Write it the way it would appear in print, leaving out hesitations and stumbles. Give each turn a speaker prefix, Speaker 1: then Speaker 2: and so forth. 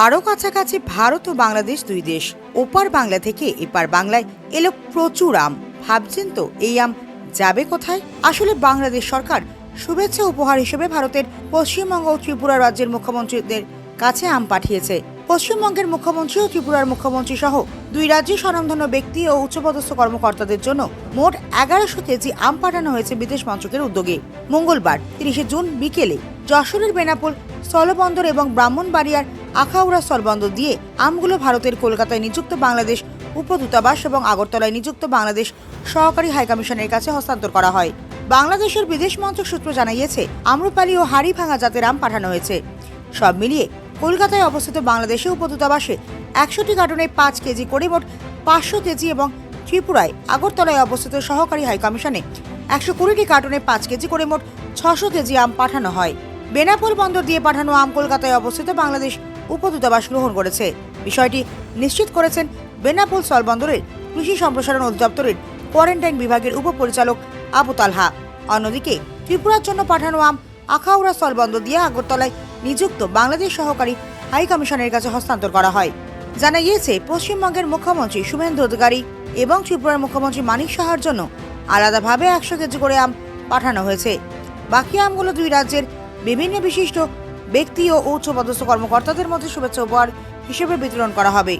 Speaker 1: আরও কাছাকাছি ভারত ও বাংলাদেশ দুই দেশ। ওপার বাংলা থেকে এপার বাংলায় এলো প্রচুর আম। ভাবছেন তো এই আম যাবে কোথায়? আসলে বাংলাদেশ সরকার শুভেচ্ছা উপহার হিসেবে ভারতের পশ্চিমবঙ্গ ও ত্রিপুরা রাজ্যের মুখ্যমন্ত্রীদের কাছে আম পাঠিয়েছে। পশ্চিমবঙ্গের মুখ্যমন্ত্রী ও ত্রিপুরার মুখ্যমন্ত্রী সহ দুই রাজ্যের স্বনামধন্য ব্যক্তি ও উচ্চপদস্থ কর্মকর্তাদের জন্য মোট ১১০০ কেজি আম পাঠানো হয়েছে বিদেশ মন্ত্রকের উদ্যোগে। মঙ্গলবার ৩০ জুন বিকেলে যশোরের বেনাপোল স্থলবন্দর এবং ব্রাহ্মণবাড়িয়ার আখাউড়া স্থলবন্দর দিয়ে আমগুলো ভারতের কলকাতায় নিযুক্ত বাংলাদেশ উপদূতাবাস এবং আগরতলায় নিযুক্ত বাংলাদেশ সহকারী হাইকমিশনের কাছে হস্তান্তর করা হয়। বাংলাদেশের বিদেশ মন্ত্রক সূত্র জানিয়েছে, আম্রপালি ও হাড়িভাঙা জাতের আম পাঠানো হয়েছে। সব মিলিয়ে কলকাতায় অবস্থিত বাংলাদেশের উপদূতাবাসে ১০০টি কার্টুনে ৫ কেজি করে মোট ৫০০ কেজি এবং ত্রিপুরায় আগরতলায় অবস্থিত সহকারী হাইকমিশনে ১২০টি কার্টুনে ৫ কেজি করে মোট ৬০০ কেজি আম পাঠানো হয়। বেনাপোল বন্দর দিয়ে পাঠানো আম কলকাতায় অবস্থিত বাংলাদেশ উপদূতাবাস গ্রহণ করেছে। বিষয়টি নিশ্চিত করেছেন বেনাপোল স্থলবন্দরের কৃষি সম্প্রসারণ অধিদপ্তরের কোয়ারেন্টাইন বিভাগের উপপরিচালক আবু তালহা। অন্যদিকে ত্রিপুরার জন্য পাঠানো আম আখাউড়া স্থলবন্দর দিয়ে আগরতলায় নিযুক্ত বাংলাদেশ সহকারী হাইকমিশনের কাছে হস্তান্তর করা হয়। জানা গিয়েছে, পশ্চিমবঙ্গের মুখ্যমন্ত্রী শুভেন্দু অধিকারী এবং ত্রিপুরার মুখ্যমন্ত্রী মানিক সাহার জন্য আলাদাভাবে ১০০ কেজি করে আম পাঠানো হয়েছে। বাকি আমগুলো দুই রাজ্যের বিভিন্ন বিশিষ্ট ব্যক্তি ও উচ্চপদস্থ কর্মকর্তাদের মধ্যে শুভেচ্ছা উপহার হিসেবে বিতরণ করা হবে।